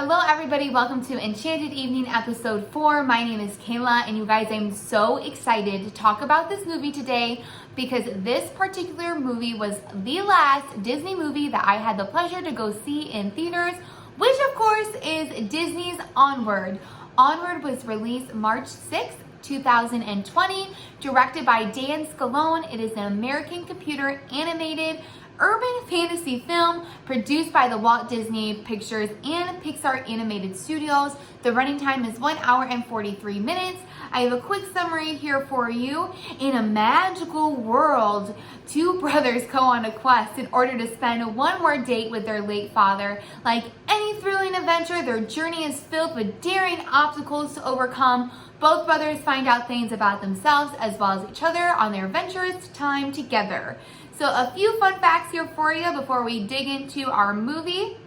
Hello everybody, welcome to Enchanted Evening episode 4. My name is Kayla and you guys, I'm so excited to talk about this movie today because this particular movie was the last Disney movie that I had the pleasure to go see in theaters, which of course is Disney's Onward. Onward was released March 6th, 2020, directed by Dan Scalone. It is an American computer animated urban fantasy film produced by the Walt Disney Pictures and Pixar Animated Studios. The running time is 1 hour and 43 minutes. I have a quick summary here for you. In a magical world, two brothers go on a quest in order to spend one more date with their late father. Like any thrilling adventure, their journey is filled with daring obstacles to overcome. Both brothers find out things about themselves as well as each other on their adventurous time together. So a few fun facts here for you before we dig into our movie.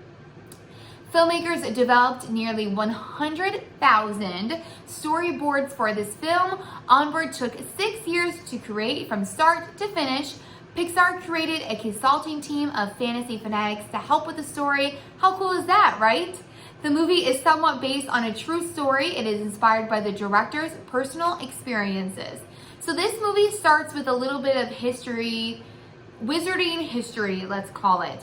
Filmmakers developed nearly 100,000 storyboards for this film. Onward took 6 years to create from start to finish. Pixar created a consulting team of fantasy fanatics to help with the story. How cool is that, right? The movie is somewhat based on a true story. It is inspired by the director's personal experiences. So this movie starts with a little bit of history, wizarding history, let's call it.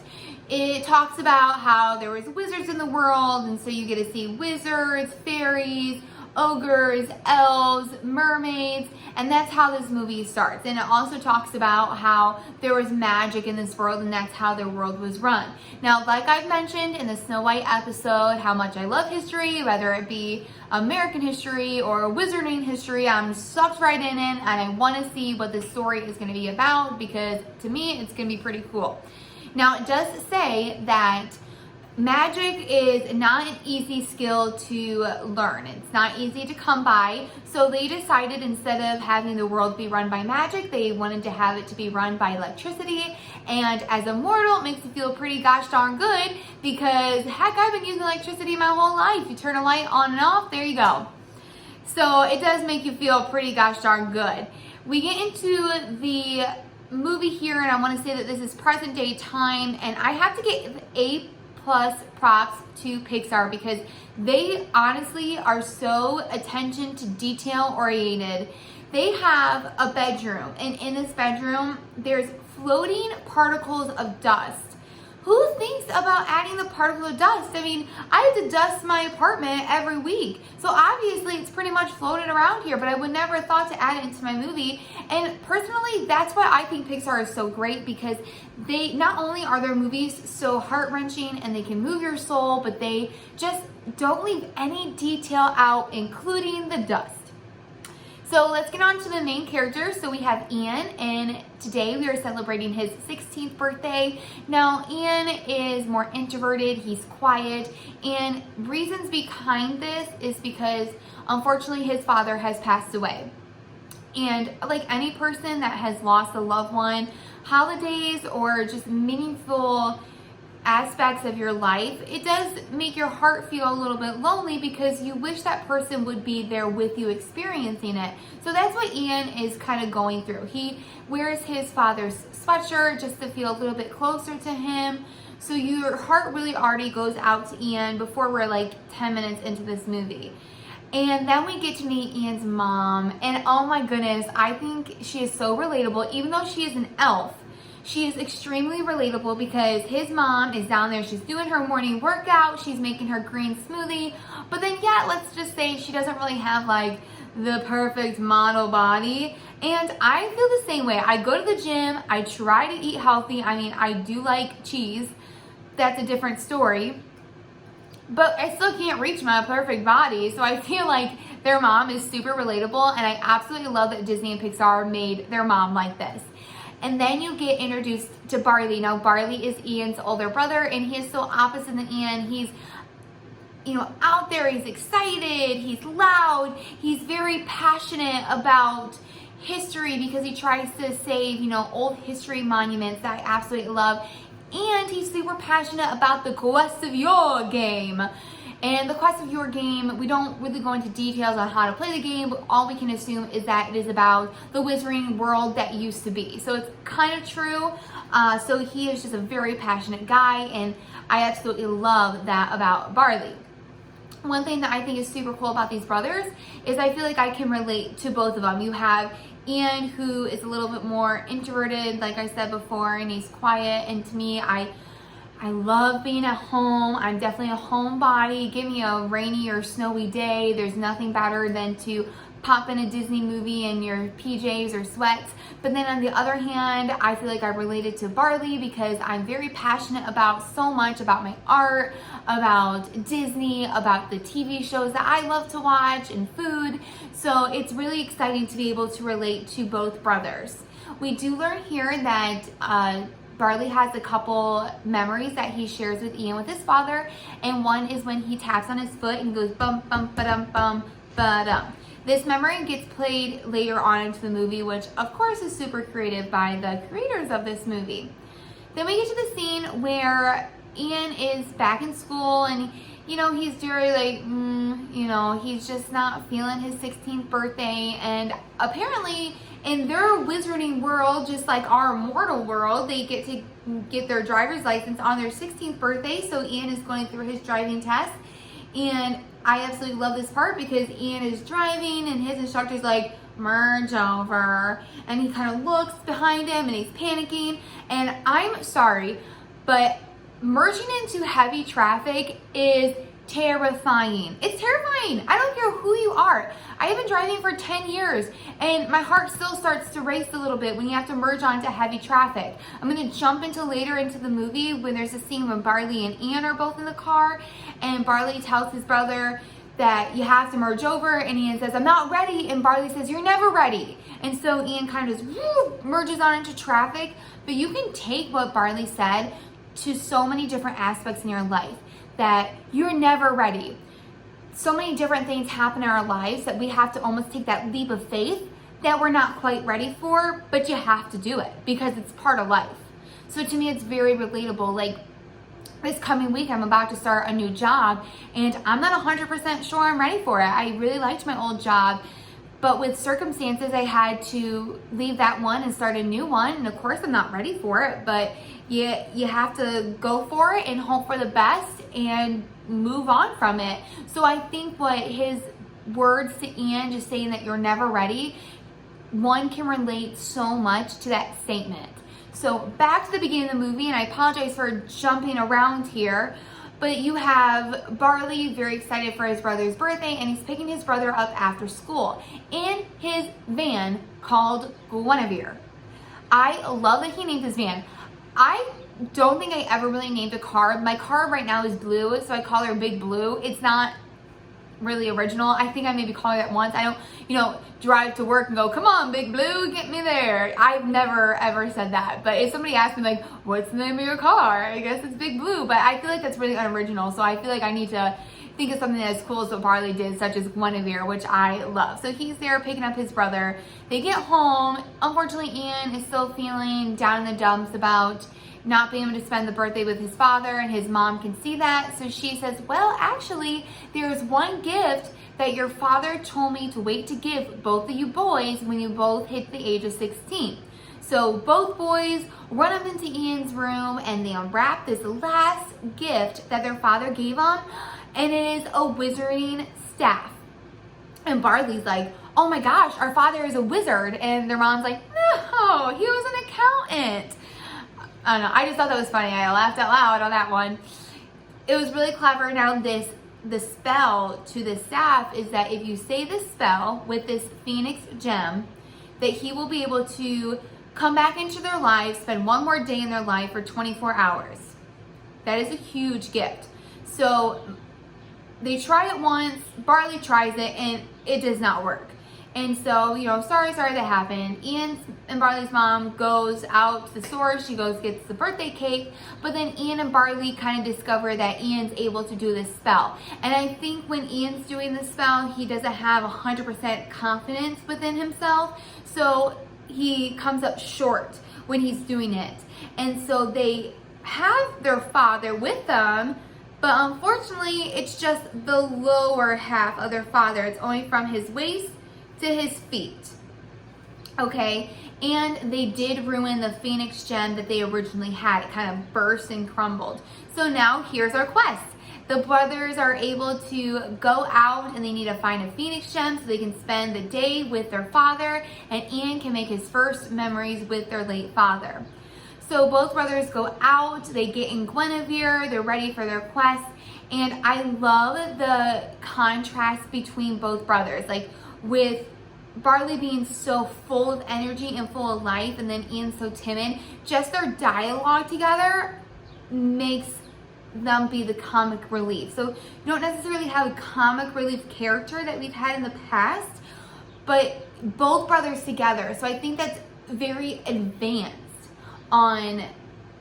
It talks about how there was wizards in the world, and so you get to see wizards, fairies, ogres, elves, mermaids, and that's how this movie starts. And it also talks about how there was magic in this world, and that's how their world was run. Now, like I've mentioned in the Snow White episode, how much I love history, whether it be American history or wizarding history, I'm sucked right in it, and I want to see what this story is going to be about because to me, it's going to be pretty cool. Now, it does say that magic is not an easy skill to learn. It's not easy to come by. So they decided instead of having the world be run by magic, they wanted to have it to be run by electricity. And as a mortal, it makes you feel pretty gosh darn good because heck, I've been using electricity my whole life. You turn a light on and off, there you go. So it does make you feel pretty gosh darn good. We get into the movie here, and I want to say that this is present day time, and I have to give A+ props to Pixar because they honestly are so attention to detail oriented. They have a bedroom, and in this bedroom there's floating particles of dust. Who thinks about adding the particles of dust? I mean, I have to dust my apartment every week. So obviously it's pretty much floated around here, but I would never have thought to add it into my movie. And personally, that's why I think Pixar is so great because they not only are their movies so heart-wrenching and they can move your soul, but they just don't leave any detail out, including the dust. So let's get on to the main characters. So we have Ian, and today we are celebrating his 16th birthday. Now, Ian is more introverted, he's quiet, and reasons behind this is because unfortunately his father has passed away. And like any person that has lost a loved one, holidays or just meaningful aspects of your life, it does make your heart feel a little bit lonely because you wish that person would be there with you experiencing it. So that's what Ian is kind of going through. He wears his father's sweatshirt just to feel a little bit closer to him. So your heart really already goes out to Ian before we're like 10 minutes into this movie. And then we get to meet Ian's mom, and oh my goodness, I think she is so relatable. Even though she is an elf, she is extremely relatable because his mom is down there, she's doing her morning workout, she's making her green smoothie, but then yeah, let's just say she doesn't really have like the perfect model body. And I feel the same way. I go to the gym, I try to eat healthy. I mean, I do like cheese. That's a different story. But I still can't reach my perfect body. So I feel like their mom is super relatable, and I absolutely love that Disney and Pixar made their mom like this. And then you get introduced to Barley. Now, Barley is Ian's older brother, and he is so opposite than Ian. He's, out there, he's excited, he's loud, he's very passionate about history because he tries to save, old history monuments that I absolutely love. And he's super passionate about the Quest of Your game. And the Quest of Your game, we don't really go into details on how to play the game, but all we can assume is that it is about the wizarding world that used to be. So it's kind of true. So he is just a very passionate guy, and I absolutely love that about Barley. one thing that I think is super cool about these brothers is I feel like I can relate to both of them. You have Ian, who is a little bit more introverted, like I said before, and he's quiet. And to me, I love being at home. I'm definitely a homebody. Give me a rainy or snowy day. There's nothing better than to pop in a Disney movie in your PJs or sweats. But then on the other hand, I feel like I related to Barley because I'm very passionate about so much about my art, about Disney, about the TV shows that I love to watch, and food. So it's really exciting to be able to relate to both brothers. We do learn here that Barley has a couple memories that he shares with Ian with his father, and one is when he taps on his foot and goes bum bum ba-dum bum ba-dum. This memory gets played later on into the movie, which of course is super creative by the creators of this movie. Then we get to the scene where Ian is back in school, and he's very like, he's just not feeling his 16th birthday. And apparently in their wizarding world, just like our mortal world, they get to get their driver's license on their 16th birthday. So Ian is going through his driving test, and I absolutely love this part because Ian is driving and his instructor's like, merge over, and he kind of looks behind him and he's panicking. And I'm sorry, but merging into heavy traffic is terrifying. It's terrifying. I don't care who you are. I have been driving for 10 years and my heart still starts to race a little bit when you have to merge onto heavy traffic. I'm going to jump later into the movie when there's a scene when Barley and Ian are both in the car, and Barley tells his brother that you have to merge over, and Ian says, I'm not ready, and Barley says, you're never ready. And so Ian kind of just merges on into traffic. But you can take what Barley said to so many different aspects in your life, that you're never ready. So many different things happen in our lives that we have to almost take that leap of faith that we're not quite ready for, but you have to do it because it's part of life. So to me, it's very relatable. Like this coming week, I'm about to start a new job and I'm not 100% sure I'm ready for it. I really liked my old job, but with circumstances, I had to leave that one and start a new one. And of course, I'm not ready for it, but you have to go for it and hope for the best and move on from it. So I think what his words to Ian, just saying that you're never ready, one can relate so much to that statement. So back to the beginning of the movie, and I apologize for jumping around here, but you have Barley very excited for his brother's birthday, and he's picking his brother up after school in his van called Guinevere. I love that he named his van. I don't think I ever really named a car. My car right now is blue, so I call her Big Blue. It's not really original. I think I maybe called her that once. I don't, drive to work and go, come on, Big Blue, get me there. I've never ever said that. But if somebody asked me like, what's the name of your car? I guess it's Big Blue. But I feel like that's really unoriginal. So I feel like I need to think of something as cool as what Barley did, such as Guinevere, which I love. So he's there picking up his brother. They get home. Unfortunately, Ian is still feeling down in the dumps about not being able to spend the birthday with his father, and his mom can see that. So she says, well, actually, there's one gift that your father told me to wait to give both of you boys when you both hit the age of 16. So both boys run up into Ian's room and they unwrap this last gift that their father gave them, and it is a wizarding staff. And Barley's like, oh my gosh, our father is a wizard. And their mom's like, no, he was an accountant. I don't know, I just thought that was funny. I laughed out loud on that one. It was really clever. Now the spell to the staff is that if you say this spell with this Phoenix gem, that he will be able to come back into their lives, spend one more day in their life for 24 hours. That is a huge gift. So they try it once, Barley tries it, and it does not work. And so, sorry that happened. Ian and Barley's mom goes out to the store. She gets the birthday cake. But then Ian and Barley kind of discover that Ian's able to do this spell. And I think when Ian's doing this spell, he doesn't have 100% confidence within himself. So he comes up short when he's doing it. And so they have their father with them, but unfortunately, it's just the lower half of their father. It's only from his waist to his feet. Okay, and they did ruin the Phoenix gem that they originally had. It kind of burst and crumbled. So now here's our quest. The brothers are able to go out and they need to find a Phoenix gem so they can spend the day with their father, and Ian can make his first memories with their late father. So both brothers go out, they get in Guinevere, they're ready for their quest, and I love the contrast between both brothers. Like with Barley being so full of energy and full of life, and then Ian so timid, just their dialogue together makes them be the comic relief. So you don't necessarily have a comic relief character that we've had in the past, but both brothers together. So I think that's very advanced on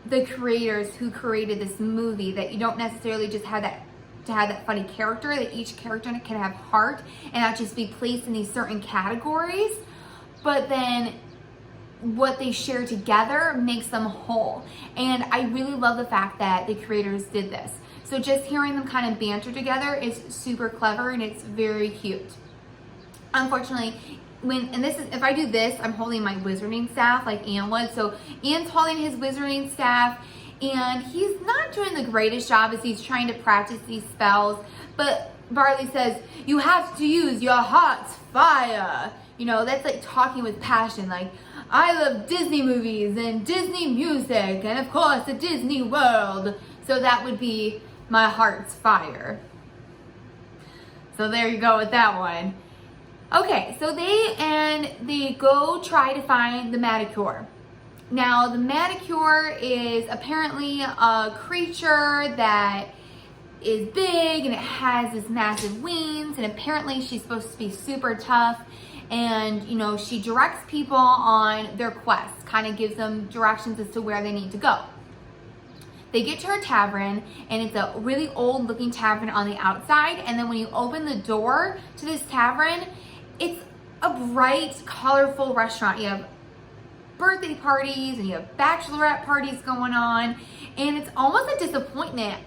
the creators who created this movie, that you don't necessarily just have that to have that funny character, that each character can have heart and not just be placed in these certain categories, but then what they share together makes them whole. And I really love the fact that the creators did this. So just hearing them kind of banter together is super clever and it's very cute. Unfortunately, if I do this, I'm holding my wizarding staff like Ian would. So Ian's holding his wizarding staff, and he's not doing the greatest job as he's trying to practice these spells. But Barley says, you have to use your heart's fire. You know, that's like talking with passion. Like, I love Disney movies and Disney music and of course the Disney world. So that would be my heart's fire. So there you go with that one. Okay, so they go try to find the Manicure. Now, the Manicure is apparently a creature that is big and it has this massive wings, and apparently she's supposed to be super tough, and you know, she directs people on their quests, kind of gives them directions as to where they need to go. They get to her tavern, and it's a really old looking tavern on the outside, and then when you open the door to this tavern, it's a bright, colorful restaurant. You have birthday parties and you have bachelorette parties going on, and it's almost a disappointment.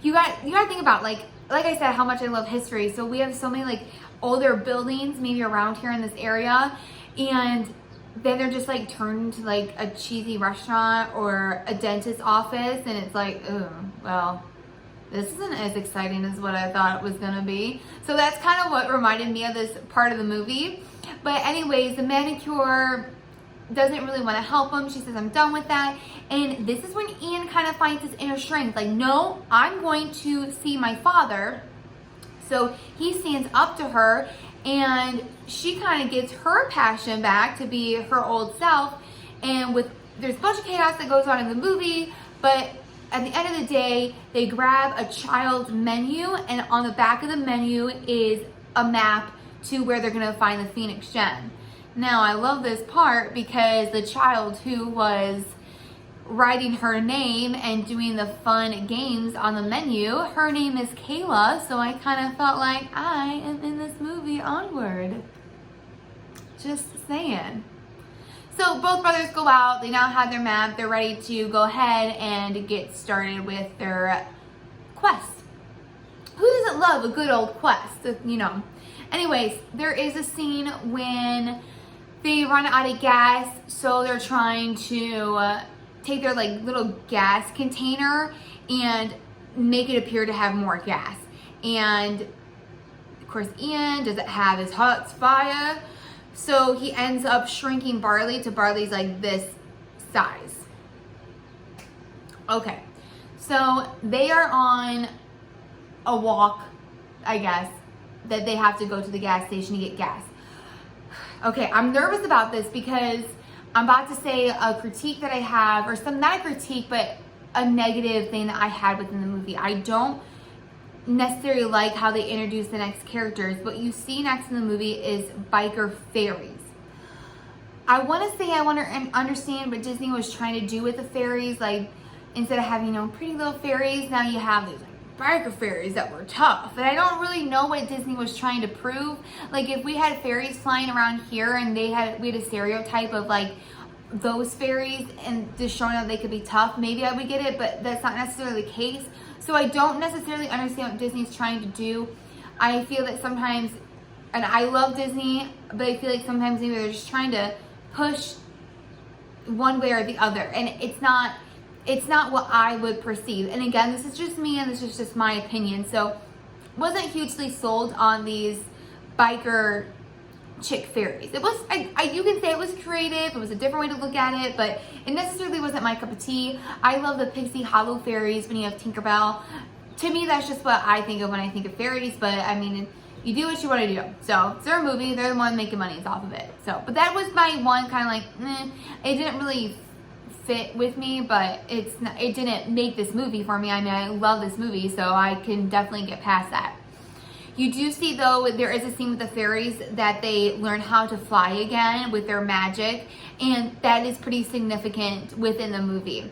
You got to think about, like I said, how much I love history. So we have so many like older buildings maybe around here in this area, and then they're just like turned into like a cheesy restaurant or a dentist's office, and it's like, oh, well, this isn't as exciting as what I thought it was gonna be. So that's kind of what reminded me of this part of the movie. But anyways, the Manicure doesn't really want to help him. She says, I'm done with that. And this is when Ian kind of finds his inner strength. Like, no, I'm going to see my father. So he stands up to her, and she kind of gets her passion back to be her old self. And there's a bunch of chaos that goes on in the movie, but at the end of the day, they grab a child's menu, and on the back of the menu is a map to where they're gonna find the Phoenix gem. Now, I love this part because the child who was writing her name and doing the fun games on the menu, her name is Kayla, so I kind of felt like I am in this movie Onward. Just saying. So both brothers go out, they now have their map, they're ready to go ahead and get started with their quest. Who doesn't love a good old quest, you know? Anyways, there is a scene when they run out of gas, so they're trying to take their like little gas container and make it appear to have more gas. And of course, Ian doesn't have his heart's fire, so he ends up shrinking Barley to Barley's like this size. Okay, so they are on a walk, I guess, that they have to go to the gas station to get gas. Okay, I'm nervous about this because I'm about to say a critique that I have, or some, not a critique, but a negative thing that I had within the movie. I don't necessarily like how they introduce the next characters. What you see next in the movie is biker fairies. I want to say I want to understand what Disney was trying to do with the fairies. Like, instead of having, you know, pretty little fairies, now you have these like biker fairies that were tough. And I don't really know what Disney was trying to prove. Like, if we had fairies flying around here and we had a stereotype of like those fairies and just showing that they could be tough, maybe I would get it, but that's not necessarily the case. So I don't necessarily understand what Disney's trying to do. I feel that sometimes, and I love Disney, but I feel like sometimes maybe they're just trying to push one way or the other. And it's not it's not what I would perceive. And again, this is just me and this is just my opinion. So wasn't hugely sold on these biker chick fairies. It was, you can say it was creative, it was a different way to look at it, but it necessarily wasn't my cup of tea. I love the Pixie Hollow fairies when you have Tinkerbell. To me, that's just what I think of when I think of fairies, but I mean, you do what you want to do. So it's their movie, they're the one making money off of it. So, but that was my one kind of like, it didn't really fit with me, but it didn't make this movie for me. I mean, I love this movie, so I can definitely get past that. You do see, though, there is a scene with the fairies that they learn how to fly again with their magic, and that is pretty significant within the movie.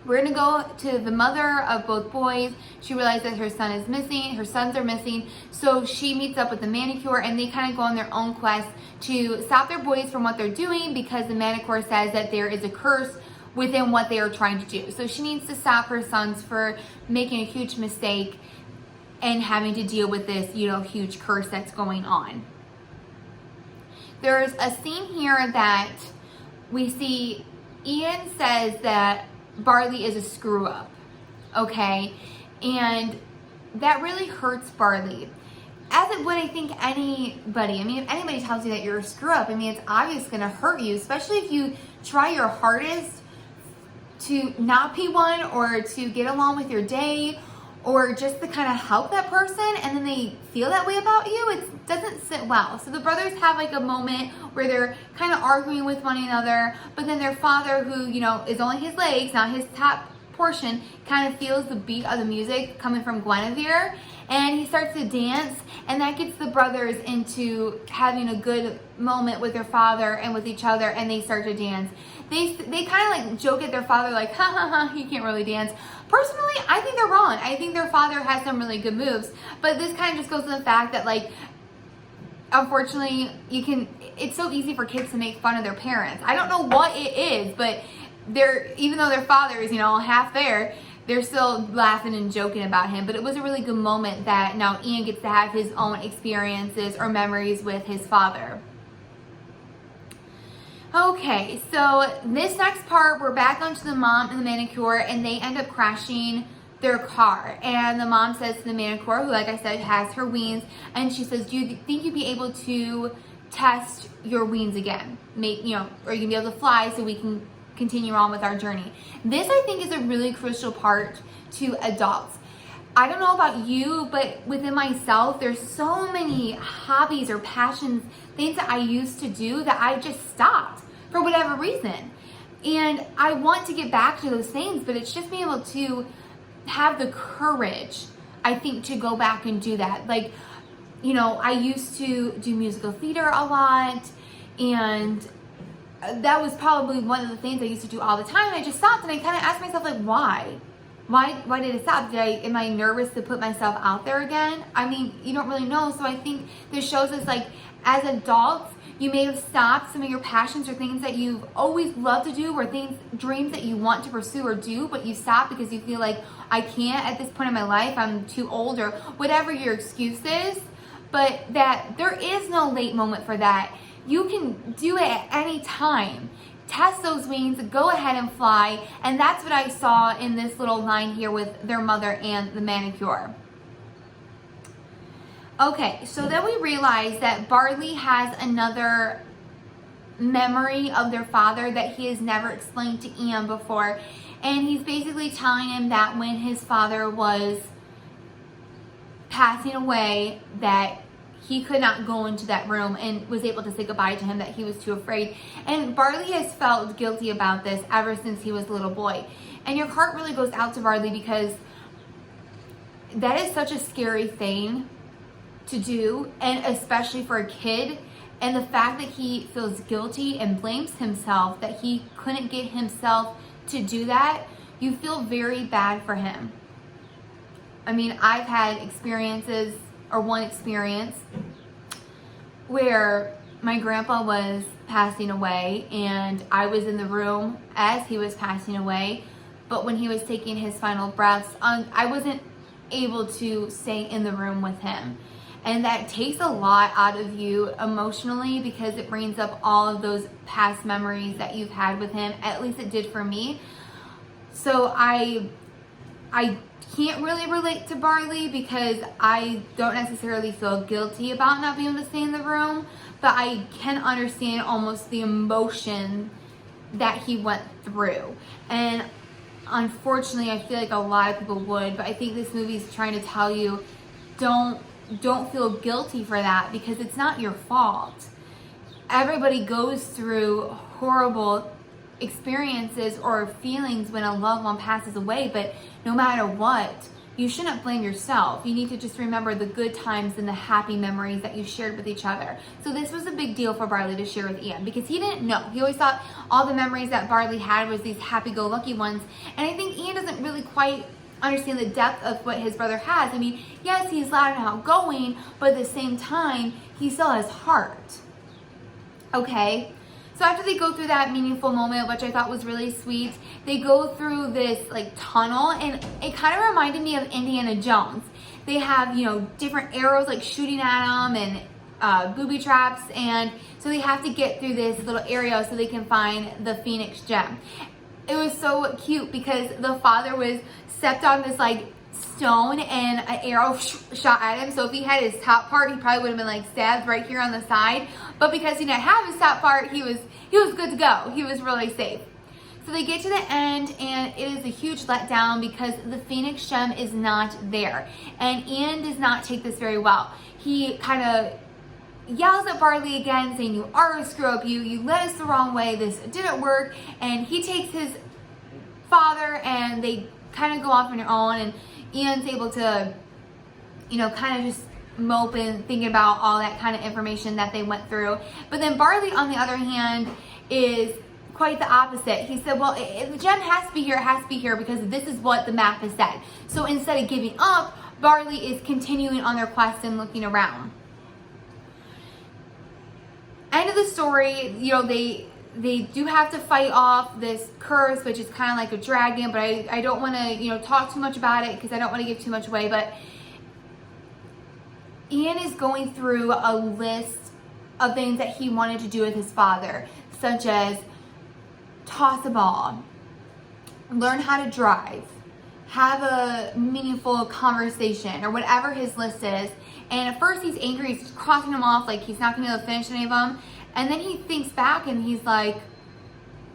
We're gonna go to the mother of both boys. She realizes that her sons are missing, so she meets up with the manicure, and they kind of go on their own quest to stop their boys from what they're doing, because the manicure says that there is a curse within what they are trying to do. So she needs to stop her sons for making a huge mistake and having to deal with this, huge curse that's going on. There's a scene here that we see Ian says that Barley is a screw up, okay? And that really hurts Barley. As it would, I think, anybody. I mean, if anybody tells you that you're a screw up, I mean, it's obviously gonna hurt you, especially if you try your hardest to not be one, or to get along with your day, or just to kind of help that person, and then they feel that way about you. It doesn't sit well. So the brothers have like a moment where they're kind of arguing with one another, but then their father, who, is only his legs, not his top portion, kind of feels the beat of the music coming from Guinevere, and he starts to dance, and that gets the brothers into having a good moment with their father and with each other, and they start to dance. They kind of like joke at their father like, ha ha ha, he can't really dance. Personally, I think they're wrong. I think their father has some really good moves, but this kind of just goes to the fact that, like, unfortunately, it's so easy for kids to make fun of their parents. I don't know what it is, but even though their father is, half there, they're still laughing and joking about him. But it was a really good moment that now Ian gets to have his own experiences or memories with his father. Okay, so this next part, we're back onto the mom and the manicure, and they end up crashing their car. And the mom says to the manicure, who, like I said, has her wings, and she says, do you think you'd be able to test your wings again? Or you can be able to fly so we can continue on with our journey. This, I think, is a really crucial part to adults. I don't know about you, but within myself, there's so many hobbies or passions, things that I used to do that I just stopped for whatever reason. And I want to get back to those things, but it's just being able to have the courage, I think, to go back and do that. Like, I used to do musical theater a lot, and that was probably one of the things I used to do all the time. And I just stopped, and I kind of asked myself, like, why? Why did it stop? Am I nervous to put myself out there again? I mean, you don't really know. So I think this shows us, like, as adults, you may have stopped some of your passions or things that you've always loved to do, or dreams that you want to pursue or do, but you stop because you feel like, I can't at this point in my life, I'm too old, or whatever your excuse is. But that there is no late moment for that. You can do it at any time. Test those wings, go ahead and fly. And that's what I saw in this little line here with their mother and the manicure. Okay, so then we realize that Barley has another memory of their father that he has never explained to Ian before. And he's basically telling him that when his father was passing away, that he could not go into that room and was able to say goodbye to him, that he was too afraid. And Barley has felt guilty about this ever since he was a little boy. And your heart really goes out to Barley, because that is such a scary thing to do, and especially for a kid. And the fact that he feels guilty and blames himself that he couldn't get himself to do that, you feel very bad for him. I mean, I've had experiences, or one experience, where my grandpa was passing away, and I was in the room as he was passing away, but when he was taking his final breaths, I wasn't able to stay in the room with him. And that takes a lot out of you emotionally, because it brings up all of those past memories that you've had with him. At least it did for me. So I can't really relate to Barley because I don't necessarily feel guilty about not being able to stay in the room, but I can understand almost the emotion that he went through. And unfortunately, I feel like a lot of people would, but I think this movie is trying to tell you, don't feel guilty for that because it's not your fault. Everybody goes through horrible experiences or feelings when a loved one passes away, but no matter what, you shouldn't blame yourself. You need to just remember the good times and the happy memories that you shared with each other. So this was a big deal for Barley to share with Ian because he didn't know. He always thought all the memories that Barley had was these happy-go-lucky ones. And I think Ian doesn't really quite understand the depth of what his brother has. I mean, yes, he's loud and outgoing, but at the same time, he still has heart. Okay? So after they go through that meaningful moment, which I thought was really sweet, they go through this like tunnel, and it kind of reminded me of Indiana Jones. They have, different arrows like shooting at them and booby traps, and so they have to get through this little area so they can find the Phoenix gem. It was so cute because the father was stepped on this like stone and an arrow shot at him. So if he had his top part, he probably would have been like stabbed right here on the side. But because he didn't have his top part, he was good to go. He was really safe. So they get to the end, and it is a huge letdown because the Phoenix gem is not there. And Ian does not take this very well. He kind of yells at Barley again, saying, "You are a screw up. You led us the wrong way. This didn't work." And he takes his father, and they kind of go off on their own. And Ian's able to, kind of just mope and thinking about all that kind of information that they went through. But then Barley, on the other hand, is quite the opposite. He said, well, if the gem has to be here, it has to be here because this is what the map has said. So instead of giving up, Barley is continuing on their quest and looking around. End of the story, they do have to fight off this curse, which is kind of like a dragon, but I don't want to, talk too much about it because I don't want to give too much away. But Ian is going through a list of things that he wanted to do with his father, such as toss a ball, learn how to drive, have a meaningful conversation, or whatever his list is. And at first he's angry, he's crossing them off like he's not going to be able to finish any of them. And then he thinks back and he's like,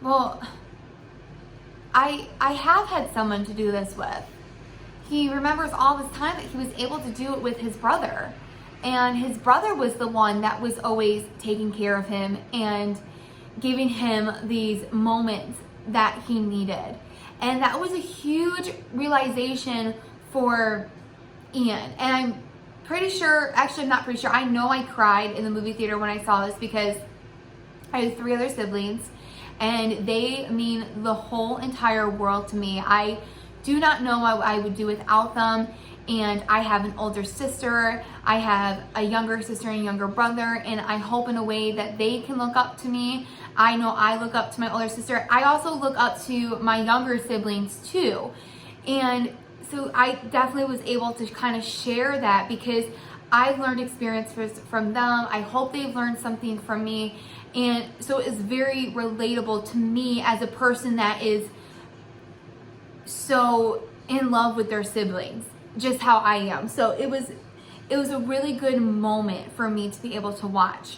well, I have had someone to do this with. He remembers all this time that he was able to do it with his brother. And his brother was the one that was always taking care of him and giving him these moments that he needed. And that was a huge realization for Ian. And I'm pretty sure, actually I'm not pretty sure, I know I cried in the movie theater when I saw this because I have 3 other siblings and they mean the whole entire world to me. I do not know what I would do without them. And I have an older sister, I have a younger sister and a younger brother, and I hope in a way that they can look up to me. I know I look up to my older sister. I also look up to my younger siblings too. And so I definitely was able to kind of share that because I've learned experiences from them. I hope they've learned something from me. And so it's very relatable to me as a person that is so in love with their siblings, just how I am. So it was a really good moment for me to be able to watch.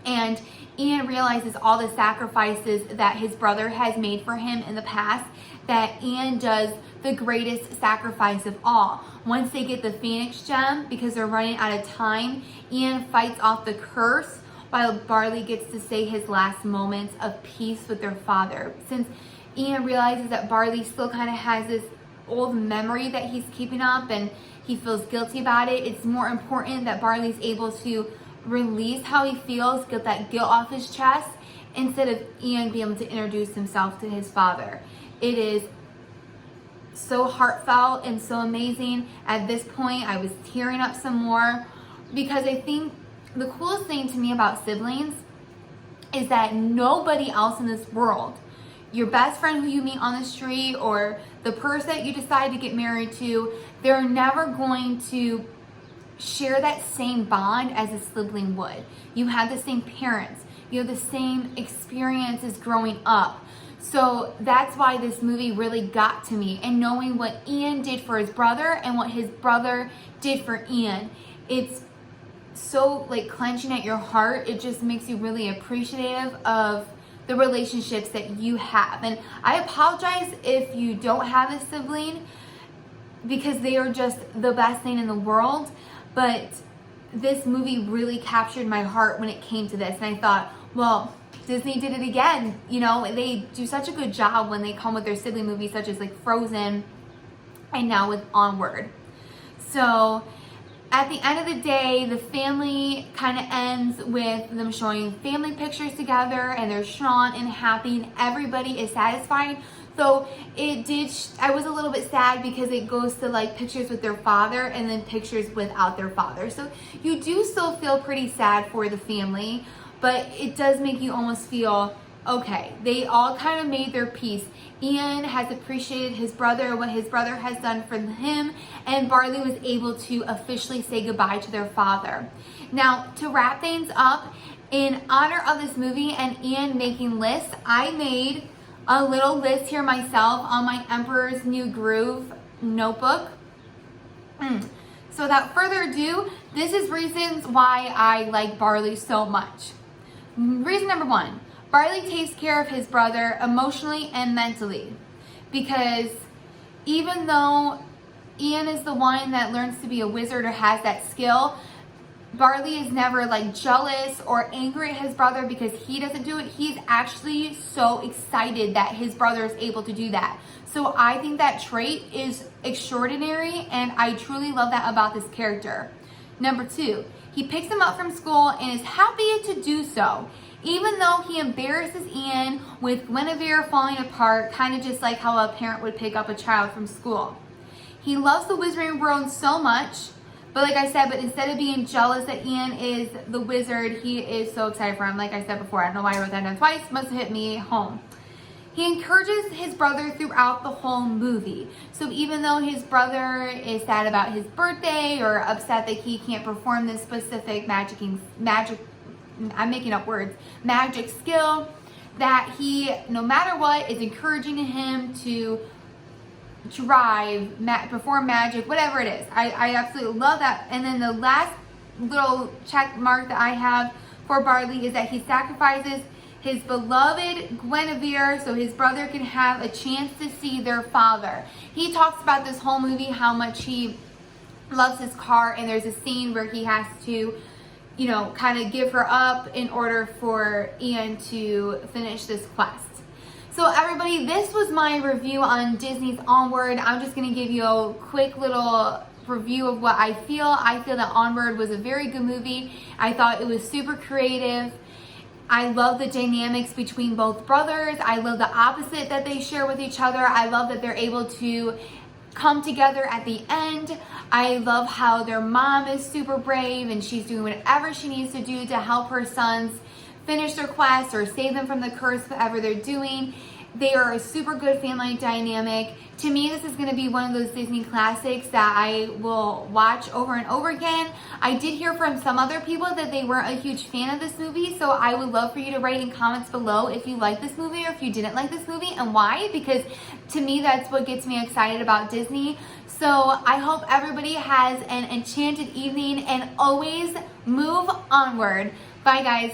And Ian realizes all the sacrifices that his brother has made for him in the past, that Ian does the greatest sacrifice of all. Once they get the Phoenix gem, because they're running out of time, Ian fights off the curse while Barley gets to say his last moments of peace with their father. Since Ian realizes that Barley still kind of has this old memory that he's keeping up and he feels guilty about it, it's more important that Barley's able to release how he feels, get that guilt off his chest, instead of Ian being able to introduce himself to his father. It is so heartfelt and so amazing. At this point, I was tearing up some more because I think the coolest thing to me about siblings is that nobody else in this world, your best friend who you meet on the street or the person that you decide to get married to, they're never going to share that same bond as a sibling would. You have the same parents, you have the same experiences growing up. So that's why this movie really got to me. And knowing what Ian did for his brother and what his brother did for Ian, it's so like clenching at your heart. It just makes you really appreciative of the relationships that you have. And I apologize if you don't have a sibling, because they are just the best thing in the world. But this movie really captured my heart when it came to this. And I thought, well, Disney did it again. You know, they do such a good job when they come with their sibling movies, such as like Frozen and now with Onward. So at the end of the day, the family kind of ends with them showing family pictures together, and they're strong and happy, and everybody is satisfied. So it did, I was a little bit sad because it goes to like pictures with their father and then pictures without their father. So you do still feel pretty sad for the family, but it does make you almost feel, okay, they all kind of made their peace. Ian has appreciated his brother, what his brother has done for him, and Barley was able to officially say goodbye to their father. Now, to wrap things up, in honor of this movie and Ian making lists, I made a little list here myself on my Emperor's New Groove notebook. So without further ado, this is reasons why I like Barley so much. Reason number one, Barley takes care of his brother emotionally and mentally, because even though Ian is the one that learns to be a wizard or has that skill, Barley is never like jealous or angry at his brother because he doesn't do it. He's actually so excited that his brother is able to do that. So I think that trait is extraordinary, and I truly love that about this character. Number two, he picks him up from school and is happy to do so, even though he embarrasses Ian with Guinevere falling apart, kind of just like how a parent would pick up a child from school. He loves the wizarding world so much, but like I said, but instead of being jealous that Ian is the wizard, he is so excited for him. Like I said before, I don't know why I wrote that down twice, must have hit me home. He encourages his brother throughout the whole movie. So even though his brother is sad about his birthday or upset that he can't perform this specific magic skill, that he, no matter what, is encouraging him to perform magic, whatever it is. I absolutely love that. And then the last little check mark that I have for Barley is that he sacrifices his beloved Guinevere so his brother can have a chance to see their father. He talks about this whole movie how much he loves his car, and there's a scene where he has to, you know, kind of give her up in order for Ian to finish this quest. So everybody, this was my review on Disney's Onward. I'm just going to give you a quick little review of what I feel. I feel that Onward was a very good movie. I thought it was super creative. I love the dynamics between both brothers. I love the opposite that they share with each other. I love that they're able to come together at the end. I love how their mom is super brave and she's doing whatever she needs to do to help her sons finish their quest or save them from the curse, whatever they're doing. They are a super good family dynamic. To me, this is going to be one of those Disney classics that I will watch over and over again. I did hear from some other people that they weren't a huge fan of this movie, so I would love for you to write in comments below if you like this movie or if you didn't like this movie and why, because to me, that's what gets me excited about Disney. So I hope everybody has an enchanted evening and always move onward. Bye, guys.